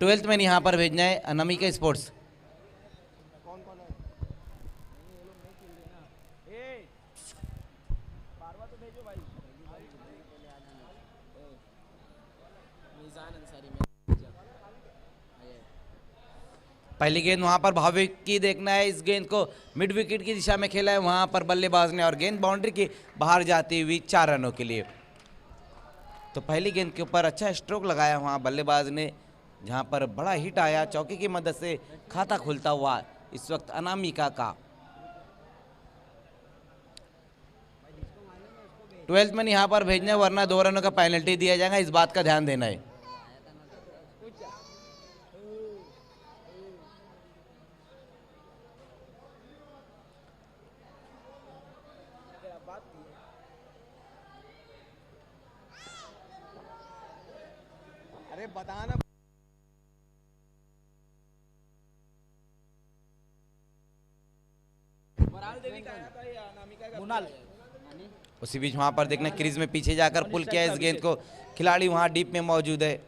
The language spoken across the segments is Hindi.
12th में यहाँ पर भेजना है अनामिका स्पोर्ट्स। पहली गेंद वहां पर भाविक की देखना है, इस गेंद को मिड विकेट की दिशा में खेला है वहां पर बल्लेबाज ने और गेंद बाउंड्री के बाहर जाती हुई 4 रनों के लिए। तो पहली गेंद के ऊपर अच्छा स्ट्रोक लगाया वहां बल्लेबाज ने, जहां पर बड़ा हिट आया, चौके की मदद से खाता खुलता हुआ इस वक्त अनामिका का। 12th में यहाँ पर भेजना है वरना 2 रनों का पेनल्टी दिया जाएगा, इस बात का ध्यान देना है। अरे बताना। मुनाल उसी बीच वहां पर देखना क्रीज में पीछे जाकर पुल किया इस गेंद को, खिलाड़ी वहां डीप में मौजूद है,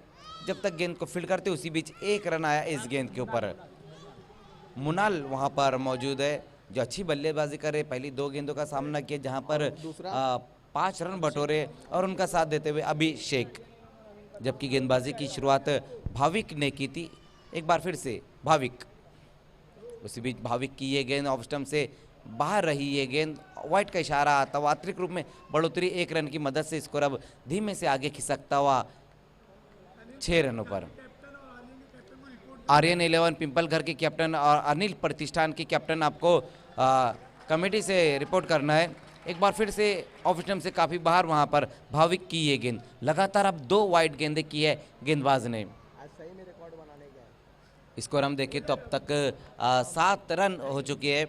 जब तक गेंद को फील्ड करते उसी बीच 1 रन आया इस गेंद के ऊपर। मुनाल वहां पर मौजूद है जो अच्छी बल्लेबाजी करे, पहली 2 गेंदों का सामना किया जहां पर 5 रन बटोरे और उनका साथ देते हुए अभिषेक, जबकि गेंदबाजी की शुरुआत भाविक ने की थी। एक बार फिर से भाविक, उसी बीच भाविक की ये गेंद ऑफ स्टंप से बाहर रही, ये गेंद वाइट का इशारा आता हुआ आंतरिक रूप में बढ़ोतरी 1 रन की मदद से स्कोर अब धीमे से आगे खिसकता हुआ 6 रनों पर। आर्यन 11 पिंपल घर के कैप्टन और अनिल प्रतिष्ठान के कैप्टन आपको कमेटी से रिपोर्ट करना है। एक बार फिर से ऑफ स्टंप से काफ़ी बाहर वहां पर भाविक की ये गेंद, लगातार अब 2 वाइड गेंदें की है गेंदबाज ने। स्कोर हम देखें तो अब तक 7 रन हो चुके हैं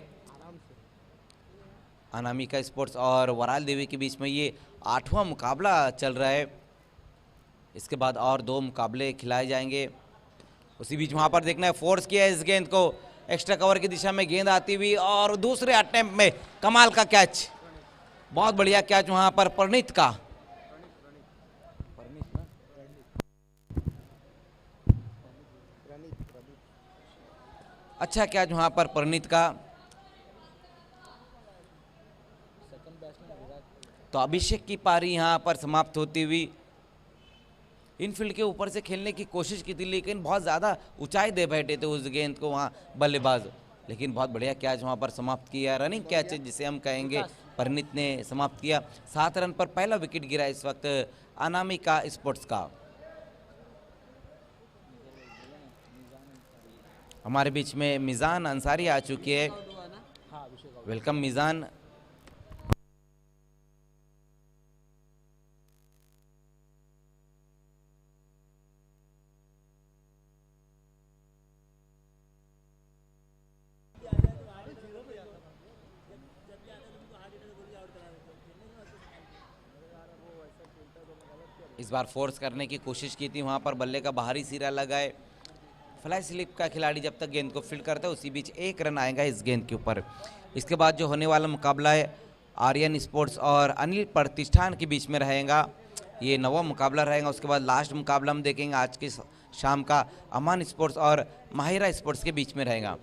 अनामिका स्पोर्ट्स और वराल देवी के बीच में। ये 8वां मुकाबला चल रहा है, इसके बाद और 2 मुकाबले खिलाए जाएंगे। उसी बीच वहां पर देखना है फोर्स किया है इस गेंद को, एक्स्ट्रा कवर की दिशा में गेंद आती हुई और दूसरे अटेम्प्ट में कमाल का कैच, बहुत बढ़िया कैच वहां पर प्रणीत का। अच्छा कैच वहां पर प्रणीत का। तो अभिषेक की पारी यहां पर समाप्त होती हुई, इनफील्ड के ऊपर से खेलने की कोशिश की थी लेकिन बहुत ज़्यादा ऊंचाई दे बैठे थे उस गेंद को वहां बल्लेबाज, लेकिन बहुत बढ़िया कैच वहां पर समाप्त किया, रनिंग कैच जिसे हम कहेंगे, परिणीत ने समाप्त किया। 7 रन पर पहला विकेट गिरा इस वक्त अनामिका स्पोर्ट्स का। हमारे बीच में मिजान अंसारी आ चुकी है, वेलकम मिजान। इस बार फोर्स करने की कोशिश की थी, वहां पर बल्ले का बाहरी सिरा लगाए, फ्लाई स्लिप का खिलाड़ी जब तक गेंद को फील्ड करता है उसी बीच 1 रन आएगा इस गेंद के ऊपर। इसके बाद जो होने वाला मुकाबला है आर्यन स्पोर्ट्स और अनिल प्रतिष्ठान के बीच में रहेगा, ये 9वां मुकाबला रहेगा। उसके बाद लास्ट मुकाबला हम देखेंगे आज की शाम का अमान स्पोर्ट्स और माहिरा स्पोर्ट्स के बीच में रहेगा।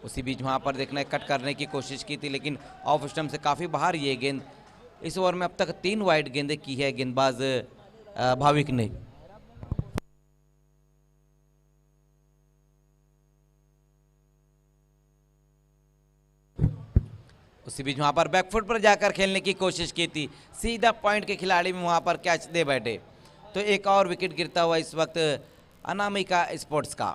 उसी बीच वहाँ पर देखना है कट करने की कोशिश की थी लेकिन ऑफ स्टंप से काफ़ी बाहर ये गेंद। इस ओवर में अब तक 3 वाइड गेंदें की है गेंदबाज भाविक ने। उसी बीच वहां पर बैकफुट पर जाकर खेलने की कोशिश की थी, सीधा पॉइंट के खिलाड़ी में वहां पर कैच दे बैठे, तो एक और विकेट गिरता हुआ इस वक्त अनामिका स्पोर्ट्स का।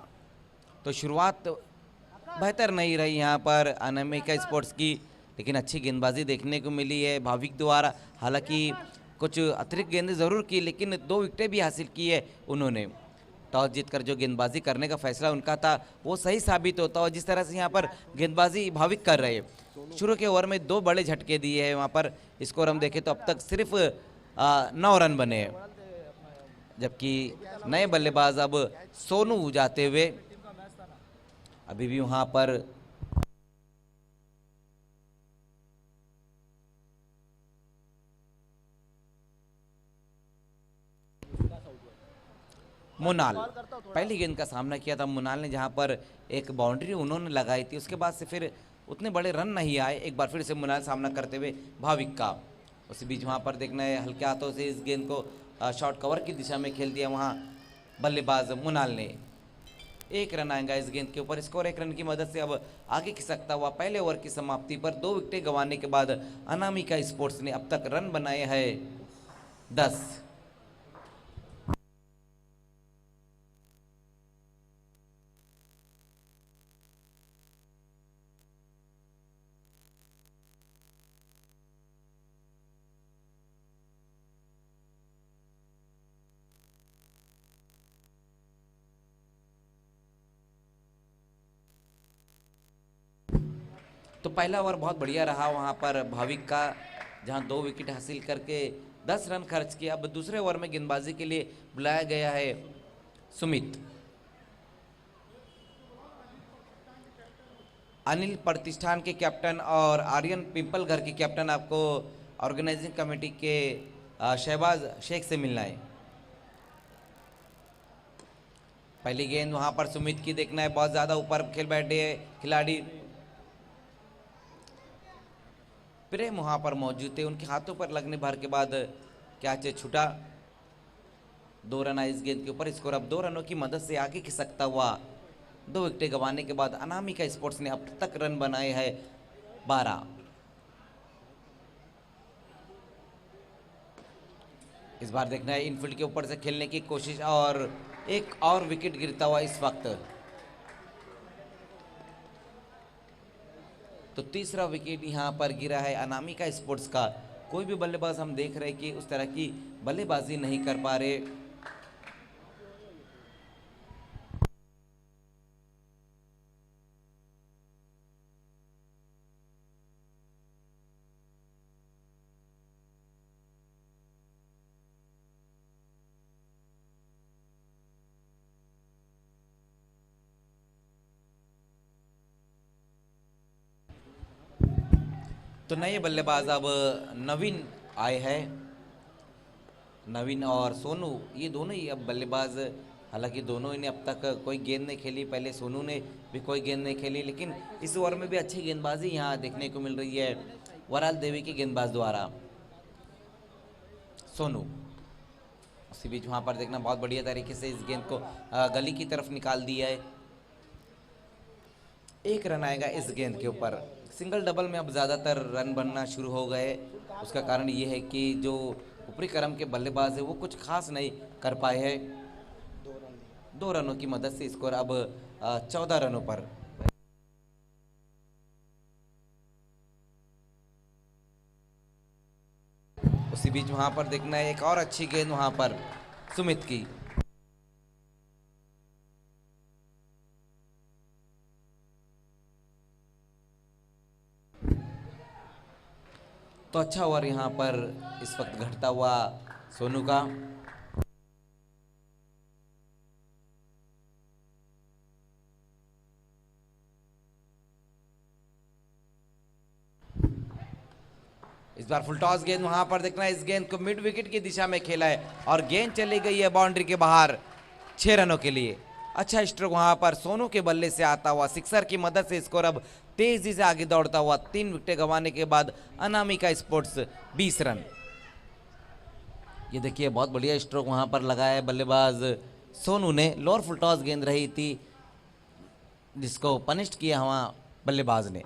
तो शुरुआत बेहतर नहीं रही यहां पर अनामिका स्पोर्ट्स की, लेकिन अच्छी गेंदबाजी देखने को मिली है भाविक द्वारा। हालांकि कुछ अतिरिक्त गेंदें ज़रूर की लेकिन 2 विकेटें भी हासिल की है उन्होंने। टॉस जीतकर जो गेंदबाजी करने का फैसला उनका था वो सही साबित होता और जिस तरह से यहाँ पर गेंदबाजी भाविक कर रहे हैं, शुरू के ओवर में 2 बड़े झटके दिए हैं वहाँ पर। स्कोर हम देखें तो अब तक सिर्फ 9 रन बने हैं, जबकि नए बल्लेबाज अब सोनू जाते हुए अभी भी वहाँ पर मुनाल। पहली गेंद का सामना किया था मुनाल ने, जहां पर एक बाउंड्री उन्होंने लगाई थी, उसके बाद से फिर उतने बड़े रन नहीं आए। एक बार फिर से मुनाल सामना करते हुए भाविक का। उसी बीच वहां पर देखना है हल्के हाथों से इस गेंद को शॉर्ट कवर की दिशा में खेल दिया वहां बल्लेबाज मुनाल ने। एक रन आएगा इस गेंद के ऊपर। स्कोर 1 रन की मदद से अब आगे खिसकता हुआ पहले ओवर की समाप्ति पर 2 विकेटें गंवाने के बाद अनामिका स्पोर्ट्स ने अब तक रन बनाए हैं 10। तो पहला ओवर बहुत बढ़िया रहा वहां पर भाविक का, जहां 2 विकेट हासिल करके 10 रन खर्च किया। अब दूसरे ओवर में गेंदबाजी के लिए बुलाया गया है सुमित। अनिल प्रतिष्ठान के कैप्टन और आर्यन पिंपलघर के कैप्टन आपको ऑर्गेनाइजिंग कमेटी के शहबाज शेख से मिलना है। पहली गेंद वहां पर सुमित की देखना है, बहुत ज्यादा ऊपर खेल बैठे खिलाड़ी। प्रेम वहां पर मौजूद थे, उनके हाथों पर लगने भर के बाद कैच छूटा। 2 रन आए इस गेंद के ऊपर। स्कोर अब 2 रनों की मदद से आगे खिसकता हुआ 2 विकेटें गंवाने के बाद अनामिका स्पोर्ट्स ने अब तक रन बनाए हैं 12। इस बार देखना है इनफील्ड के ऊपर से खेलने की कोशिश और एक और विकेट गिरता हुआ इस वक्त। तो तीसरा विकेट यहां पर गिरा है अनामिका स्पोर्ट्स का। कोई भी बल्लेबाज हम देख रहे हैं कि उस तरह की बल्लेबाजी नहीं कर पा रहे। तो नए बल्लेबाज अब नवीन आए हैं। नवीन और सोनू ये दोनों ही अब बल्लेबाज, हालांकि दोनों ही ने अब तक कोई गेंद नहीं खेली। पहले सोनू ने भी कोई गेंद नहीं खेली, लेकिन इस ओवर में भी अच्छी गेंदबाजी यहाँ देखने को मिल रही है वराल देवी के गेंदबाज द्वारा। सोनू उसी बीच वहां पर देखना बहुत बढ़िया तरीके से इस गेंद को गली की तरफ निकाल दिया है। 1 रन आएगा इस गेंद के ऊपर। सिंगल डबल में अब ज़्यादातर रन बनना शुरू हो गए। उसका कारण ये है कि जो ऊपरी क्रम के बल्लेबाज है वो कुछ खास नहीं कर पाए हैं। 2 रनों की मदद से स्कोर अब 14 रनों पर। उसी बीच वहां पर देखना है एक और अच्छी गेंद वहां पर सुमित की। तो अच्छा ओवर यहाँ पर इस वक्त घटता हुआ सोनू का। इस बार फुल टॉस गेंद वहां पर देखना है, इस गेंद को मिड विकेट की दिशा में खेला है और गेंद चली गई है बाउंड्री के बाहर 6 रनों के लिए। अच्छा स्ट्रोक वहां पर सोनू के बल्ले से आता हुआ सिक्सर की मदद से स्कोर अब तेजी से आगे दौड़ता हुआ 3 विकेटें गंवाने के बाद अनामिका स्पोर्ट्स 20 रन। ये देखिए बहुत बढ़िया स्ट्रोक वहां पर लगाया है बल्लेबाज सोनू ने। लोअर फुल टॉस गेंद रही थी जिसको पनिश्ड किया वहां बल्लेबाज ने।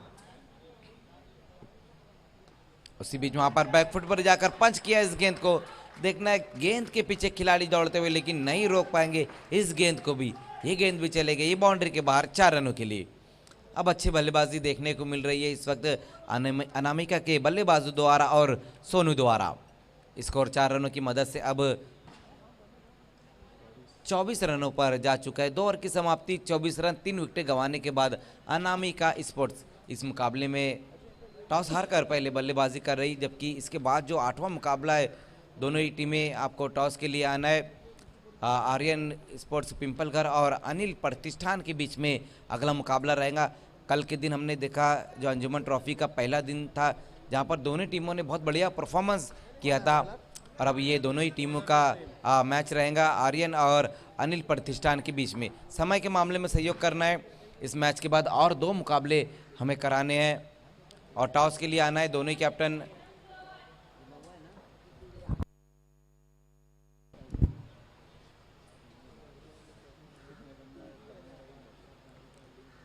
उसी बीच वहां पर बैकफुट पर जाकर पंच किया इस गेंद को। देखना है गेंद के पीछे खिलाड़ी दौड़ते हुए, लेकिन नहीं रोक पाएंगे इस गेंद को भी। ये गेंद भी चले गई बाउंड्री के बाहर 4 रनों के लिए। अब अच्छी बल्लेबाजी देखने को मिल रही है इस वक्त अनामिका के बल्लेबाजों द्वारा और सोनू द्वारा। स्कोर 4 रनों की मदद से अब 24 रनों पर जा चुका है। 2 ओवर की समाप्ति 24 रन 3 विकेटें गंवाने के बाद अनामिका स्पोर्ट्स इस मुकाबले में टॉस हार कर पहले बल्लेबाजी कर रही, जबकि इसके बाद जो 8वां मुकाबला है दोनों ही टीमें आपको टॉस के लिए आना है। आर्यन स्पोर्ट्स पिंपलघर और अनिल प्रतिष्ठान के बीच में अगला मुकाबला रहेगा। कल के दिन हमने देखा जो अंजुमन ट्रॉफी का पहला दिन था, जहां पर दोनों टीमों ने बहुत बढ़िया परफॉर्मेंस किया था। और अब ये दोनों ही टीमों का मैच रहेगा आर्यन और अनिल प्रतिष्ठान के बीच में। समय के मामले में सहयोग करना है। इस मैच के बाद और 2 मुकाबले हमें कराने हैं और टॉस के लिए आना है दोनों ही कैप्टन।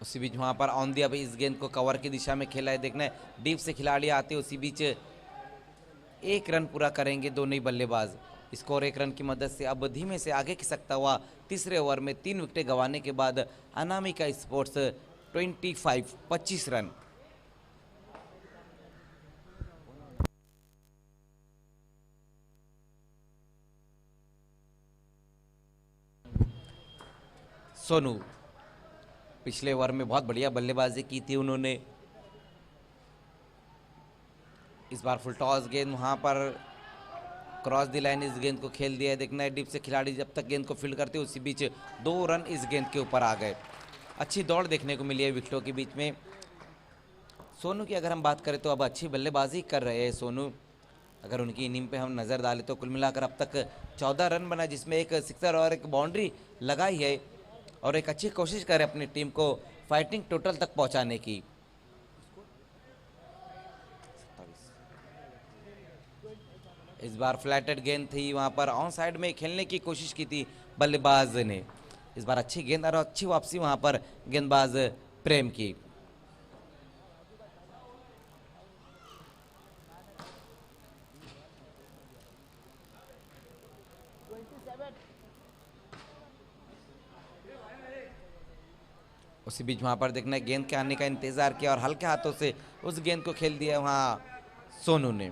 उसी बीच वहां पर ऑन दी अब इस गेंद को कवर की दिशा में खेला है। देखना है डीप से खिलाड़ी आते उसी बीच 1 रन पूरा करेंगे दोनों ही बल्लेबाज। स्कोर 1 रन की मदद से अब धीमे से आगे खिसकता हुआ तीसरे ओवर में 3 विकेटें गंवाने के बाद अनामिका स्पोर्ट्स 25 रन। सोनू पिछले ओवर में बहुत बढ़िया बल्लेबाजी की थी उन्होंने। इस बार फुल टॉस गेंद वहां पर क्रॉस द लाइन इस गेंद को खेल दिया है। देखना है डीप से खिलाड़ी जब तक गेंद को फील्ड करते उसी बीच 2 रन इस गेंद के ऊपर आ गए। अच्छी दौड़ देखने को मिली है विकेटों के बीच में। सोनू की अगर हम बात करें तो अब अच्छी बल्लेबाजी कर रहे हैं सोनू। अगर उनकी इनिंग पे हम नज़र डालें तो कुल मिलाकर अब तक 14 रन बना, जिसमें एक सिक्सर और एक बाउंड्री लगाई है और एक अच्छी कोशिश करे अपनी टीम को फाइटिंग टोटल तक पहुंचाने की। इस बार फ्लैटेड गेंद थी, वहां पर ऑन साइड में खेलने की कोशिश की थी बल्लेबाज ने। इस बार अच्छी गेंद और अच्छी वापसी वहां पर गेंदबाज प्रेम की। उसी बीच वहां पर देखना है गेंद के आने का इंतजार किया और हल्के हाथों से उस गेंद को खेल दिया वहां सोनू ने।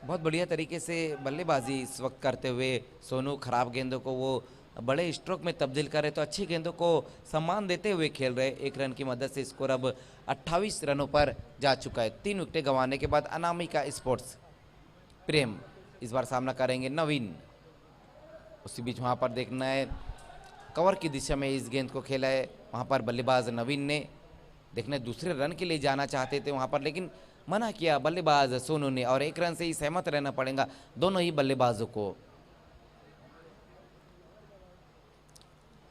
बहुत बढ़िया तरीके से बल्लेबाजी इस वक्त करते हुए सोनू खराब गेंदों को वो बड़े स्ट्रोक में तब्दील करे तो अच्छी गेंदों को सम्मान देते हुए खेल रहे। 1 रन की मदद से स्कोर अब 28 रनों पर जा चुका है। 3 विकेटें गंवाने के बाद अनामिका स्पोर्ट्स प्रेम इस बार सामना करेंगे नवीन। उसी बीच वहां पर देखना है कवर की दिशा में इस गेंद को खेला है वहां पर बल्लेबाज नवीन ने। देखने दूसरे रन के लिए जाना चाहते थे वहां पर, लेकिन मना किया बल्लेबाज सोनू ने और 1 रन से ही सहमत रहना पड़ेगा दोनों ही बल्लेबाजों को।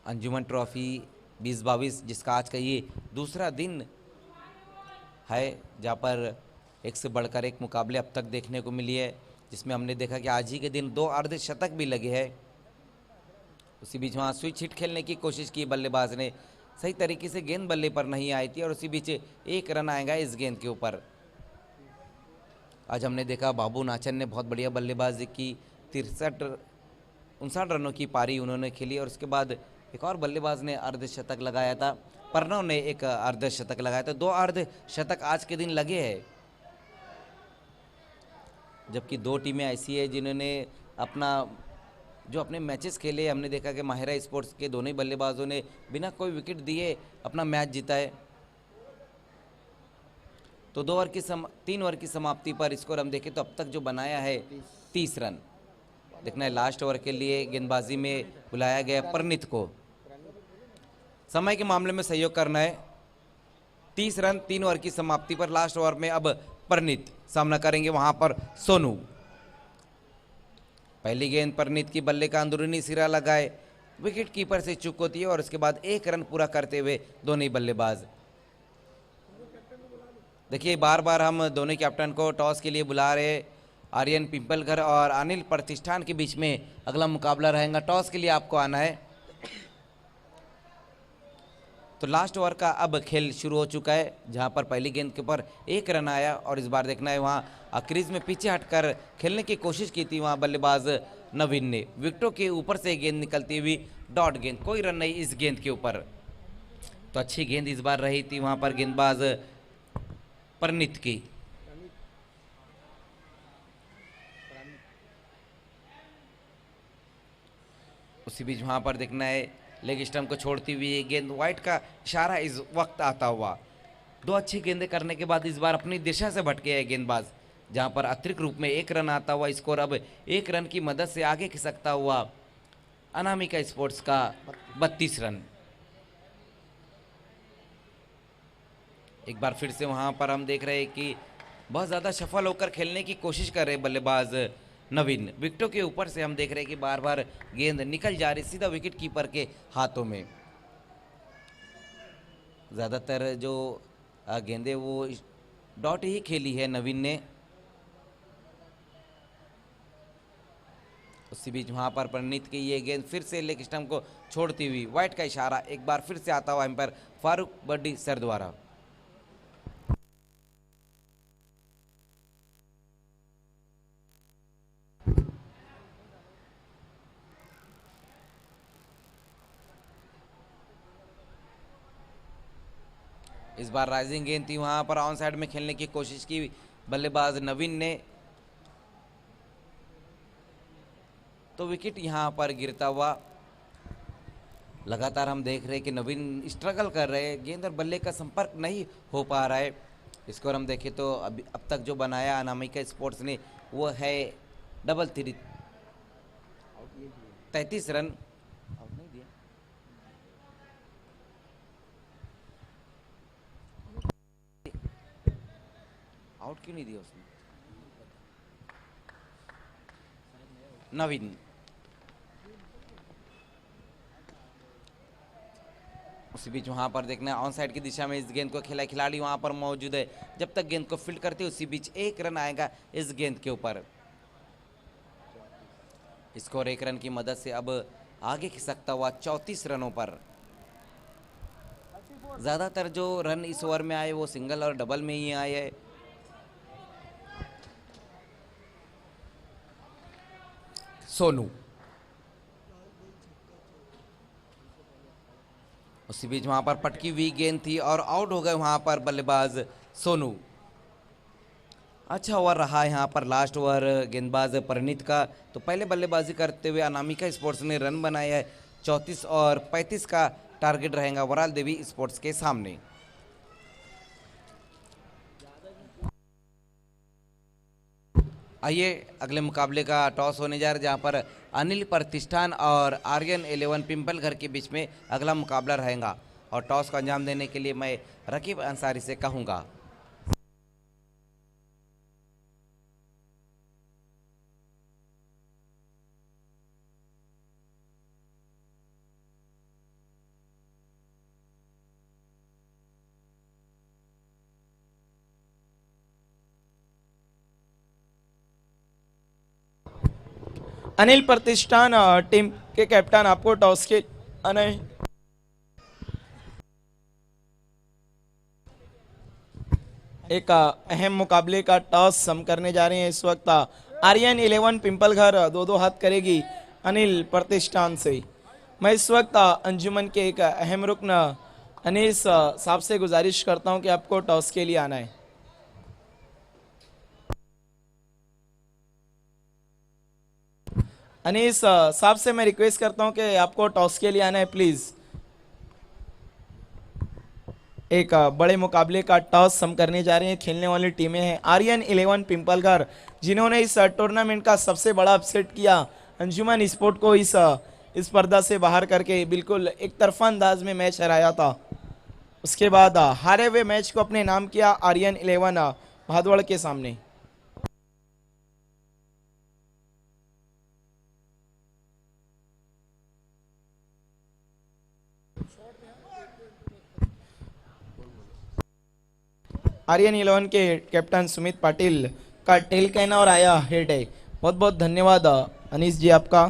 अंजुमन ट्रॉफी 2022 जिसका आज का ये दूसरा दिन है, जहाँ पर एक से बढ़कर एक मुकाबले अब तक देखने को मिली है, जिसमें हमने देखा कि आज ही के दिन 2 अर्धशतक भी लगे हैं। उसी बीच वहाँ स्विच हिट खेलने की कोशिश की बल्लेबाज ने, सही तरीके से गेंद बल्ले पर नहीं आई थी और उसी बीच 1 रन आएगा इस गेंद के ऊपर। आज हमने देखा बाबू नाचन ने बहुत बढ़िया बल्लेबाजी की, 59 रनों की पारी उन्होंने खेली और उसके बाद एक और बल्लेबाज ने अर्धशतक लगाया था, प्रणव ने एक अर्धशतक लगाया था। 2 अर्धशतक आज के दिन लगे हैं, जबकि 2 टीमें ऐसी है जिन्होंने अपने मैचेस खेले। हमने देखा कि माहिरा स्पोर्ट्स के दोनों ही बल्लेबाजों ने बिना कोई विकेट दिए अपना मैच जीता है। तो 3 ओवर की समाप्ति पर स्कोर हम देखें तो अब तक जो बनाया है 30 रन। देखना है लास्ट ओवर के लिए गेंदबाजी में बुलाया गया परनीत को। समय के मामले में सहयोग करना है। 30 रन 3 ओवर की समाप्ति पर लास्ट ओवर में अब परनीत सामना करेंगे वहां पर सोनू। पहली गेंद परनीत की बल्ले का अंदरूनी सिरा लगाए, विकेट कीपर से चूक होती है और उसके बाद 1 रन पूरा करते हुए दोनों ही बल्लेबाज। देखिए बार बार हम दोनों कैप्टन को टॉस के लिए बुला रहे। आर्यन पिंपलघर और अनिल प्रतिष्ठान के बीच में अगला मुकाबला रहेगा। टॉस के लिए आपको आना है। तो लास्ट ओवर का अब खेल शुरू हो चुका है, जहां पर पहली गेंद के ऊपर 1 रन आया और इस बार देखना है वहां क्रीज में पीछे हटकर खेलने की कोशिश की थी वहां बल्लेबाज नवीन ने। विकेटों के ऊपर से गेंद निकलती हुई डॉट गेंद, कोई रन नहीं इस गेंद के ऊपर। तो अच्छी गेंद इस बार रही थी वहां पर गेंदबाज परनीत की। उसी बीच वहां पर देखना है लेग स्टंप को छोड़ती हुई गेंद, वाइट का इशारा इस वक्त आता हुआ। 2 अच्छी गेंदें करने के बाद इस बार अपनी दिशा से भटके है गेंदबाज, जहां पर अतिरिक्त रूप में 1 रन आता हुआ स्कोर अब 1 रन की मदद से आगे खिसकता हुआ अनामिका स्पोर्ट्स का 32 रन। एक बार फिर से वहां पर हम देख रहे हैं कि बहुत ज़्यादा सफल होकर खेलने की कोशिश कर रहे बल्लेबाज नवीन। विकेटों के ऊपर से हम देख रहे हैं कि बार बार गेंद निकल जा रही सीधा विकेट कीपर के हाथों में। ज़्यादातर जो गेंदें वो डॉट ही खेली है नवीन ने। उसी बीच वहां पर प्रणीत की ये गेंद फिर से लेग स्टंप को छोड़ती हुई वाइट का इशारा एक बार फिर से आता हुआ एम्पायर फारूक बड्डी सर द्वारा। इस बार राइजिंग गेंद थी, वहां पर ऑन साइड में खेलने की कोशिश की बल्लेबाज नवीन ने, तो विकेट यहां पर गिरता हुआ। लगातार हम देख रहे हैं कि नवीन स्ट्रगल कर रहे हैं, गेंद और बल्ले का संपर्क नहीं हो पा रहा है। स्कोर हम देखें तो अभी अब तक जो बनाया अनामिका स्पोर्ट्स ने वो है डबल 3 33 रन। आउट नहीं दिया, आउट क्यों नहीं दिया उसने नवीन। उसी बीच वहां पर देखना ऑन साइड की दिशा में इस गेंद को खेला खिलाड़ी वहां पर मौजूद है, जब तक गेंद को फील्ड करते उसी बीच एक रन आएगा इस गेंद के ऊपर। स्कोर 1 रन की मदद से अब आगे खिसकता हुआ 34 रनों पर। ज्यादातर जो रन इस ओवर में आए वो सिंगल और डबल में ही आए हैं। सोनू, उसी बीच वहां पर पटकी हुई गेंद थी और आउट हो गए वहां पर बल्लेबाज सोनू। अच्छा ओवर रहा यहाँ पर लास्ट ओवर गेंदबाज परिणीत का। तो पहले बल्लेबाजी करते हुए अनामिका स्पोर्ट्स ने रन बनाया है 34 और 35 का टारगेट रहेगा वराल देवी स्पोर्ट्स के सामने। आइए अगले मुकाबले का टॉस होने जा रहा है, जहां पर अनिल प्रतिष्ठान और आर्यन 11 पिंपल घर के बीच में अगला मुकाबला रहेगा। और टॉस को अंजाम देने के लिए मैं रकीब अंसारी से कहूँगा। अनिल प्रतिष्ठान टीम के कैप्टन, आपको टॉस के आना है। एक अहम मुकाबले का टॉस हम करने जा रहे हैं इस वक्त। आर्यन 11 पिंपल घर दो दो हाथ करेगी अनिल प्रतिष्ठान से। मैं इस वक्त अंजुमन के एक अहम रुकन अनीस साहब से गुजारिश करता हूं कि आपको टॉस के लिए आना है। अनीस साहब से मैं रिक्वेस्ट करता हूं कि आपको टॉस के लिए आना है प्लीज। एक बड़े मुकाबले का टॉस हम करने जा रहे हैं। खेलने वाली टीमें हैं आर्यन 11 पिंपलघर, जिन्होंने इस टूर्नामेंट का सबसे बड़ा अपसेट किया अंजुमन स्पोर्ट को इस स्पर्धा से बाहर करके बिल्कुल एक तरफा अंदाज में मैच हराया था। उसके बाद हारे हुए मैच को अपने नाम किया आर्यन 11 भादवड़ के सामने। आर्यन 11 के कैप्टन सुमित पाटिल का टेल कहना और आया हेड है। बहुत बहुत धन्यवाद अनीस जी आपका।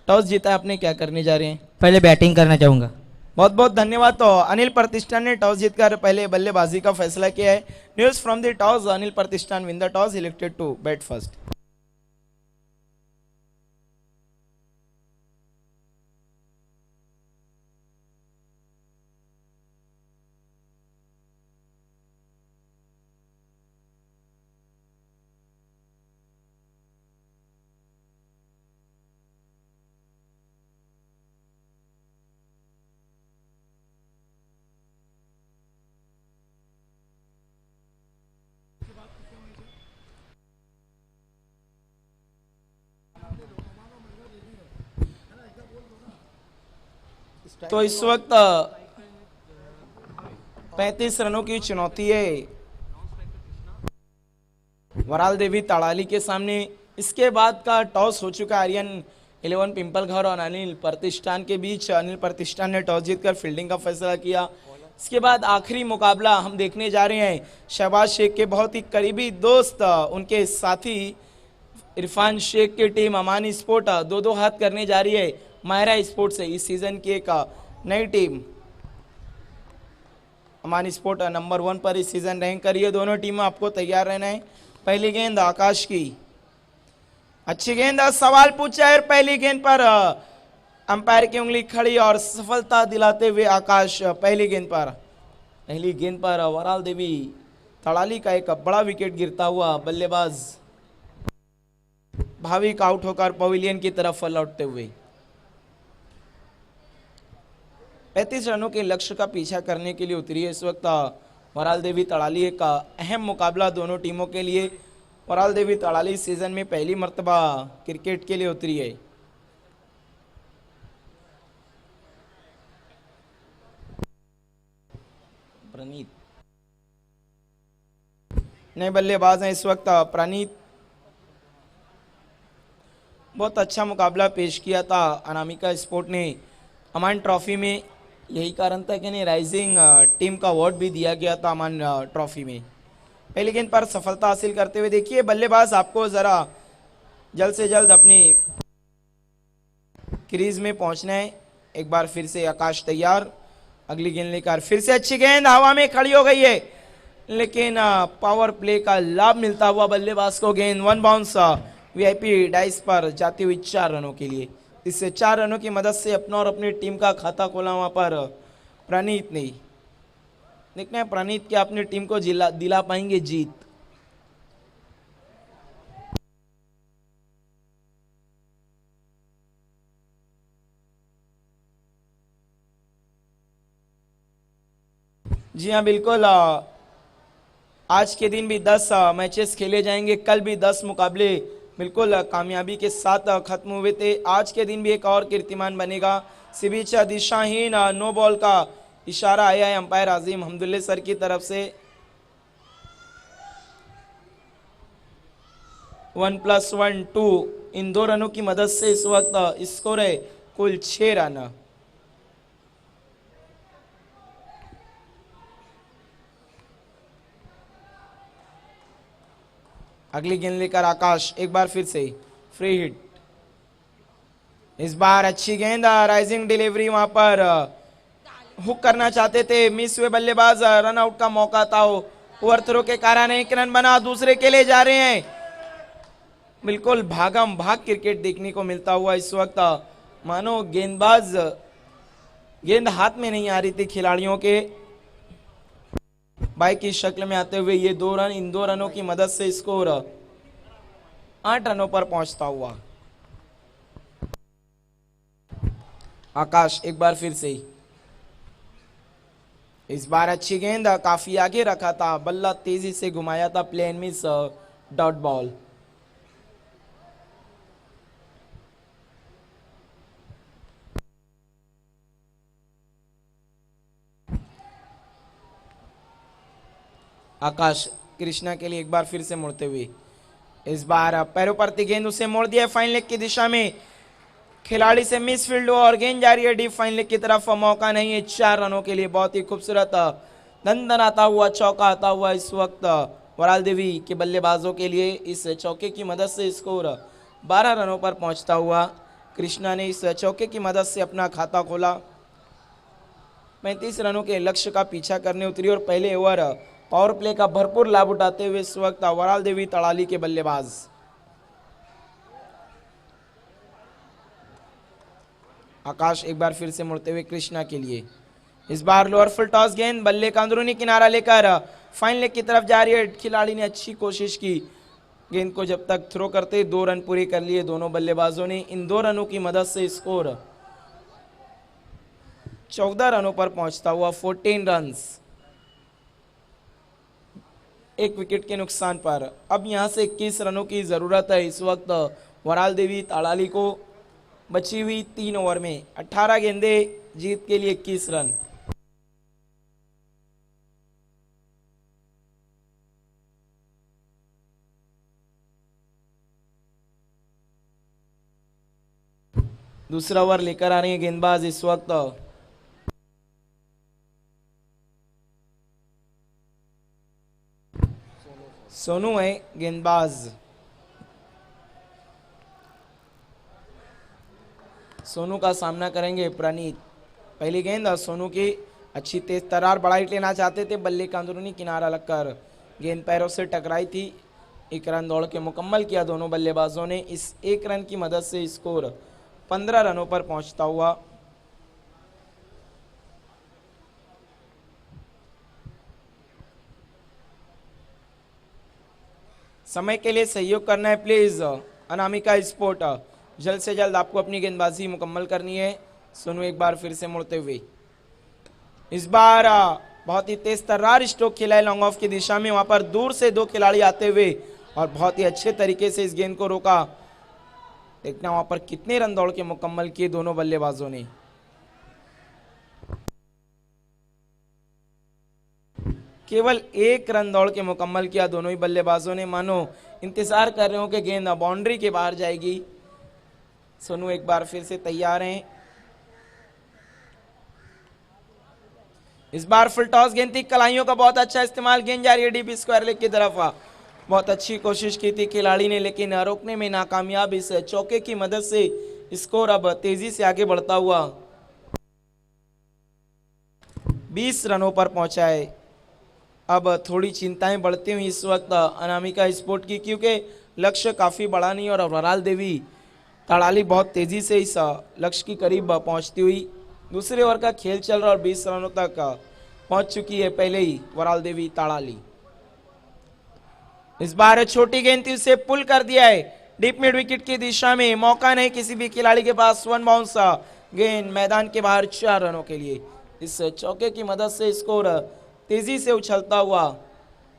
टॉस जीता आपने, क्या करने जा रहे हैं? पहले बैटिंग करना चाहूँगा। बहुत बहुत धन्यवाद। तो अनिल प्रतिष्ठान ने टॉस जीतकर पहले बल्लेबाजी का फैसला किया है। News from the toss, Anil Pratishthan win the toss, elected to bat first. तो इस वक्त 35 रनों की चुनौती है वराल देवी तड़ाली के सामने। इसके बाद का टॉस हो चुका आर्यन 11 पिंपल घर और अनिल प्रतिष्ठान के बीच। अनिल प्रतिष्ठान ने टॉस जीतकर फील्डिंग का फैसला किया। इसके बाद आखिरी मुकाबला हम देखने जा रहे हैं शहबाज शेख के बहुत ही करीबी दोस्त, उनके साथी इरफान शेख की टीम अमानी स्पोर्ट 2-2 हाथ करने जा रही है मायरा स्पोर्ट से। इस सीजन की एक नई टीम अमानी स्पोर्ट नंबर 1 पर इस सीजन रैंक करी है। दोनों टीमें आपको तैयार रहना है। पहली गेंद आकाश की, अच्छी गेंद, सवाल पूछा है और पहली गेंद पर अंपायर की उंगली खड़ी और सफलता दिलाते हुए आकाश पहली गेंद पर वराल देवी तड़ाली का एक बड़ा विकेट गिरता हुआ बल्लेबाज भाविक आउट होकर पवेलियन की तरफ लौटते हुए 35 रनों के लक्ष्य का पीछा करने के लिए उतरी है इस वक्त वराल देवी तड़ाली। एक अहम मुकाबला दोनों टीमों के लिए। वराल देवी तड़ाली सीजन में पहली मर्तबा क्रिकेट के लिए उतरी है। प्रणीत नए बल्लेबाज हैं इस वक्त। प्रणीत बहुत अच्छा मुकाबला पेश किया था अनामिका स्पोर्ट ने अमान ट्रॉफी में। यही कारण था कि राइजिंग टीम का अवार्ड भी दिया गया था अमान ट्रॉफी में। पहली गेंद पर सफलता हासिल करते हुए देखिए बल्लेबाज आपको जरा जल्द से जल्द अपनी क्रीज में पहुंचना है। एक बार फिर से आकाश तैयार, अगली गेंद लेकर फिर से अच्छी गेंद हवा में खड़ी हो गई है, लेकिन पावर प्ले का लाभ मिलता हुआ बल्लेबाज को गेंद 1 बाउंस वीआईपी डाइस पर जाती हुई 4 रनों के लिए। इससे 4 रनों की मदद से अपना और अपनी टीम का खाता खोला वहां पर प्रणीत ने। देखना है प्रणीत क्या अपनी टीम को दिला पाएंगे जीत। जी हाँ बिल्कुल, आज के दिन भी 10 मैचेस खेले जाएंगे। कल भी 10 मुकाबले बिल्कुल कामयाबी के साथ खत्म हुए थे। आज के दिन भी एक और कीर्तिमान बनेगा। इसी बीच दिशाहीन नो बॉल का इशारा आया है अंपायर आजिम हमदुल्ले सर की तरफ से। 1+1 2 इन 2 रनों की मदद से इस वक्त स्कोर है कुल 6 रन। अगली गेंद लेकर आकाश एक बार फिर से फ्री हिट। इस बार अच्छी गेंद, राइजिंग डिलीवरी वहां पर हुक करना चाहते थे, मिस हुए बल्लेबाज। रन आउट का मौका था, ओवर थ्रो के कारण एक रन बना, दूसरे के लिए जा रहे हैं। बिल्कुल भागम भाग क्रिकेट देखने को मिलता हुआ इस वक्त, मानो गेंद हाथ में नहीं आ रही थी खिलाड़ियों के। बाइक की शक्ल में आते हुए ये 2 रन, इन 2 रनों की मदद से स्कोर 8 रनों पर पहुंचता हुआ। आकाश एक बार फिर से, इस बार अच्छी गेंद, काफी आगे रखा था, बल्ला तेजी से घुमाया था, प्लेन मिस, डॉट बॉल। आकाश कृष्णा के लिए एक बार फिर से मुड़ते हुए, इस बार पैरों पर गेंद उसे मोड़ दिया फाइन लेग की दिशा में, खिलाड़ी से मिस फील्ड और गेंद जा रही है डीप फाइन लेग की तरफ। मौका नहीं है 4 रनों के लिए। बहुत ही खूबसूरत दंदन आता हुआ चौका आता हुआ इस वक्त वराल देवी के बल्लेबाजों के लिए। इस चौके की मदद से स्कोर 12 रनों पर पहुंचता हुआ। कृष्णा ने इस चौके की मदद से अपना खाता खोला। 35 रनों के लक्ष्य का पीछा करने उतरी और पहले ओवर पावर प्ले का भरपूर लाभ उठाते हुए इस वक्त वराल देवी तड़ाली के बल्लेबाज। आकाश एक बार फिर से मुड़ते हुए कृष्णा के लिए, इस बार लोअर फुल टॉस गेंद, बल्ले का अंदरूनी किनारा लेकर फाइन लेग की तरफ जा रही है। खिलाड़ी ने अच्छी कोशिश की, गेंद को जब तक थ्रो करते 2 रन पूरे कर लिए दोनों बल्लेबाजों ने। इन 2 रनों की मदद से स्कोर 14 रनों पर पहुंचता हुआ 14 रन्स, 1 विकेट के नुकसान पर। अब यहां से 21 रनों की जरूरत है इस वक्त वराल देवी तड़ाली को। बची हुई 3 ओवर में 18 गेंदे, जीत के लिए 21 रन। दूसरा ओवर लेकर आ रहे हैं गेंदबाज इस वक्त। सोनू है गेंदबाज। सोनू का सामना करेंगे प्रणीत। पहली गेंद सोनू की अच्छी तेज तरार, बड़ा हिट लेना चाहते थे, बल्ले का अंदरूनी किनारा लगकर गेंद पैरों से टकराई थी। एक रन दौड़ के मुकम्मल किया दोनों बल्लेबाजों ने। इस एक रन की मदद से स्कोर 15 रनों पर पहुंचता हुआ। समय के लिए सहयोग करना है प्लीज अनामिका स्पोर्ट। जल्द से जल्द आपको अपनी गेंदबाजी मुकम्मल करनी है। सोनू एक बार फिर से मुड़ते हुए, इस बार बहुत ही तेज तर्रार स्ट्रोक खेला है लॉन्ग ऑफ की दिशा में। वहां पर दूर से दो खिलाड़ी आते हुए और बहुत ही अच्छे तरीके से इस गेंद को रोका। देखना वहां पर कितने रन दौड़ के मुकम्मल किए दोनों बल्लेबाजों ने। केवल एक रन दौड़ के मुकम्मल किया दोनों ही बल्लेबाजों ने, मानो इंतजार कर रहे हो कि गेंद बाउंड्री के बाहर जाएगी। सोनू एक बार फिर से तैयार हैं। इस बार फुल टॉस गेंद थी, कलाइयों का बहुत अच्छा इस्तेमाल, गेंद जा रही है डीप स्क्वायर लेग की तरफ। बहुत अच्छी कोशिश की थी खिलाड़ी ने, लेकिन रोकने में नाकामयाब। इस चौके की मदद से स्कोर अब तेजी से आगे बढ़ता हुआ 20 रनों पर पहुंचा है। अब थोड़ी चिंताएं बढ़ती हुई इस वक्त अनामिका स्पोर्ट की, क्योंकि लक्ष्य काफी बड़ा नहीं और वराल देवी तड़ाली बहुत तेजी से इस लक्ष्य की करीब पहुंचती हुई। दूसरे ओवर का खेल चल रहा और 20 रनों तक पहुंच चुकी है पहले ही वराल देवी ताड़ाली। इस बार छोटी गेंद थी, उसे पुल कर दिया है डीप मिड विकेट की दिशा में। मौका नहीं किसी भी खिलाड़ी के पास, वन बाउंस, गेंद मैदान के बाहर 4 रनों के लिए। इस चौके की मदद से स्कोर तेजी से उछलता हुआ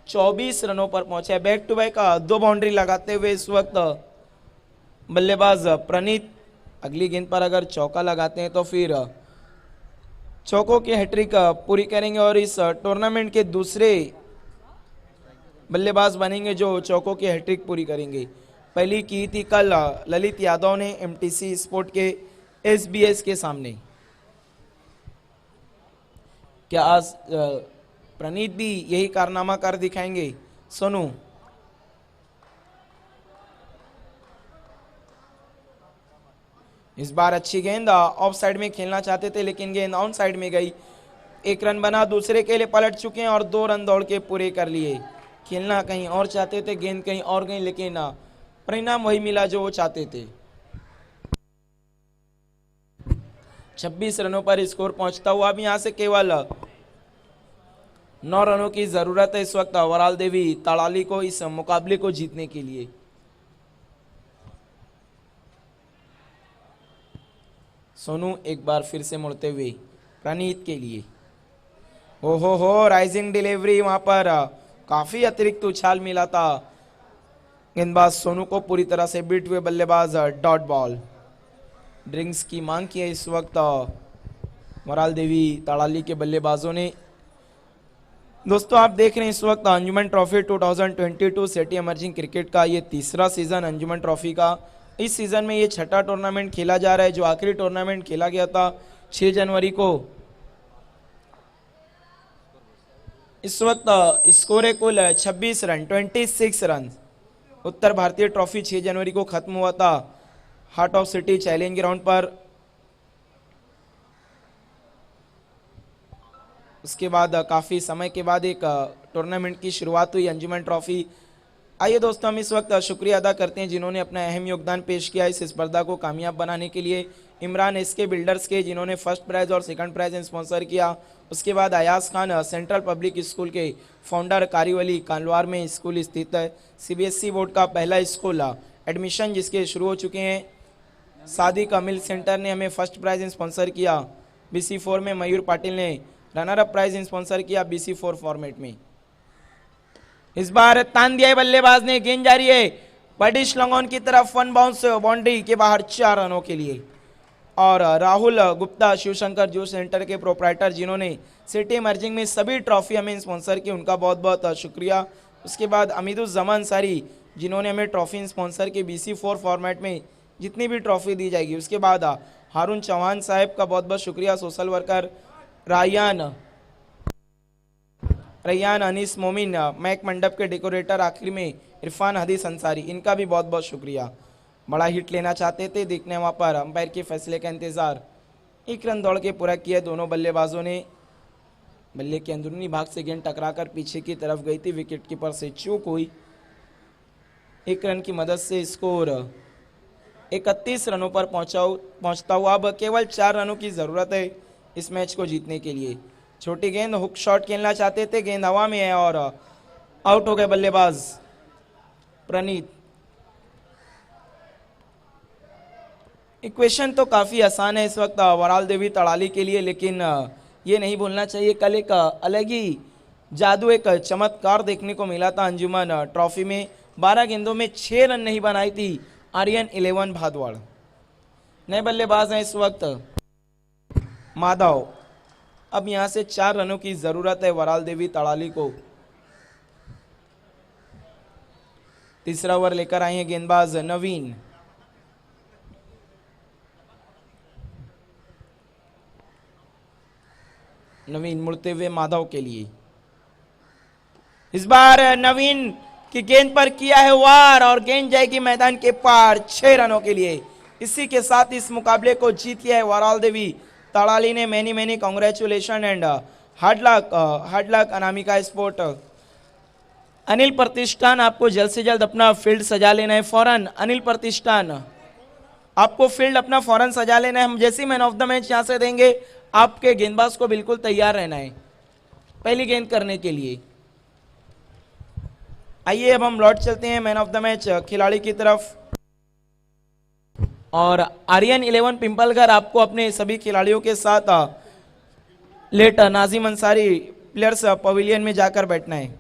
24 रनों पर पहुंचा है। बैक टू बैक 2 बाउंड्री लगाते हुए इस वक्त बल्लेबाज प्रणीत अगली गेंद पर अगर चौका लगाते हैं तो फिर चौकों की हैट्रिक पूरी करेंगे और इस टूर्नामेंट के दूसरे बल्लेबाज बनेंगे जो चौकों की हैट्रिक पूरी करेंगे। पहली की थी कल ललित यादव ने एमटीसी स्पोर्ट के एसबीएस के सामने। क्या आज प्रणीत भी यही कारनामा कर दिखाएंगे? सोनू इस बार अच्छी गेंद, ऑफ साइड में खेलना चाहते थे लेकिन गेंद ऑन साइड में गई। एक रन बना, दूसरे के लिए पलट चुके हैं और 2 रन दौड़ के पूरे कर लिए। खेलना कहीं और चाहते थे, गेंद कहीं और गई, लेकिन परिणाम वही मिला जो वो चाहते थे। 26 रनों पर स्कोर पहुंचता हुआ। अब यहां से केवल 9 रनों की जरूरत है इस वक्त वराल देवी ताड़ाली को इस मुकाबले को जीतने के लिए। सोनू एक बार फिर से मुड़ते हुए प्रणीत के लिए। हो राइजिंग डिलीवरी, वहां पर काफी अतिरिक्त उछाल मिला था। गेंदबाज सोनू को पूरी तरह से बीट हुए बल्लेबाज डॉट बॉल। ड्रिंक्स की मांग की है इस वक्त वराल देवी ताड़ाली के बल्लेबाजों ने। दोस्तों आप देख रहे हैं इस वक्त अंजुमन ट्रॉफी 2022 सिटी इमर्जिंग क्रिकेट का ये तीसरा सीजन अंजुमन ट्रॉफी का। इस सीजन में ये छठा टूर्नामेंट खेला जा रहा है। जो आखिरी टूर्नामेंट खेला गया था 6 जनवरी को। इस वक्त स्कोर है कुल 26 रन, 26 रन। उत्तर भारतीय ट्रॉफी 6 जनवरी को खत्म हुआ था heart of city challenge ground पर। उसके बाद काफी समय के बाद एक टूर्नामेंट की शुरुआत हुई अंजुमन ट्रॉफी। आइए दोस्तों हम इस वक्त शुक्रिया अदा करते हैं जिन्होंने अपना अहम योगदान पेश किया इस स्पर्धा को कामयाब बनाने के लिए। इमरान एसके बिल्डर्स के जिन्होंने फर्स्ट प्राइज और सेकंड प्राइज स्पॉन्सर किया। उसके बाद Ayaz Khan central public school के फाउंडर, कारीवली कानवार में स्कूल स्थित है। सीबीएसई बोर्ड का पहला स्कूल एडमिशन जिसके शुरू हो चुके हैं। सादिक मिल सेंटर ने हमें फर्स्ट प्राइज स्पॉन्सर किया। BC4 में मयूर पाटिल ने रनर अप प्राइज स्पॉन्सर किया BC4 फॉर्मेट में। इस बार तान दिया बल्लेबाज ने, गेंद जारी है बडिश लॉन्ग की तरफ, वन बाउंस बाउंड्री के बाहर 4 रनों के लिए। और राहुल गुप्ता शिवशंकर जूस सेंटर के प्रोप्राइटर जिन्होंने सिटी इमर्जिंग में सभी ट्रॉफी हमें स्पॉन्सर की, उनका बहुत बहुत शुक्रिया। उसके बाद अमीदुज़्ज़मान सारी जिन्होंने हमें ट्रॉफी स्पॉन्सर की BC4 फॉर्मेट में जितनी भी ट्रॉफी दी जाएगी। उसके बाद हारून चौहान साहब का बहुत बहुत शुक्रिया, सोशल वर्कर रैयान अनीस मोमिन, मैक मंडप के डेकोरेटर, आखिर में इरफान हदीस अंसारी, इनका भी बहुत बहुत शुक्रिया। बड़ा हिट लेना चाहते थे, देखने वहां पर अंपायर के फैसले का इंतजार। एक रन दौड़ के पूरा किया दोनों बल्लेबाजों ने। बल्ले के अंदरूनी भाग से गेंद टकराकर पीछे की तरफ गई थी, विकेट कीपर से चूक हुई। एक रन की मदद से स्कोर 31 रनों पर पहुंचता हुआ। अब केवल 4 रनों की जरूरत है इस मैच को जीतने के लिए। छोटी गेंद, हुक शॉट खेलना चाहते थे, गेंद हवा में है और आउट हो गए बल्लेबाज प्रणीत। इक्वेशन तो काफी आसान है इस वक्त वराल देवी तड़ाली के लिए, लेकिन ये नहीं भूलना चाहिए कल एक अलग ही जादू, एक चमत्कार देखने को मिला था अंजुमन ट्रॉफी में। 12 गेंदों में 6 रन नहीं बनाई थी आर्यन 11 भादवाड़। नए बल्लेबाज हैं इस वक्त माधव। अब यहां से 4 रनों की जरूरत है वराल देवी तड़ाली को। तीसरा ओवर लेकर आए हैं गेंदबाज नवीन। नवीन मुड़ते हुए माधव के लिए। इस बार नवीन की गेंद पर किया है वार और गेंद जाएगी मैदान के पार 6 रनों के लिए। इसी के साथ इस मुकाबले को जीत लिया है वराल देवी तड़ाली ने। Many congratulation and hard luck Anamika sport. Anil प्रतिष्ठान, आपको जल्द से जल्द अपना फील्ड सजा लेना है फौरन। अनिल प्रतिष्ठान, आपको फील्ड अपना फौरन सजा लेना है। हम जैसे मैन ऑफ द मैच यहां से देंगे, आपके गेंदबाज को बिल्कुल तैयार रहना है पहली गेंद करने के लिए। आइए अब हम लौट चलते हैं मैन ऑफ द मैच खिलाड़ी की तरफ। और आर्यन 11 पिंपलघर आपको अपने सभी खिलाड़ियों के साथ late Nazim Ansari players pavilion में जाकर बैठना है।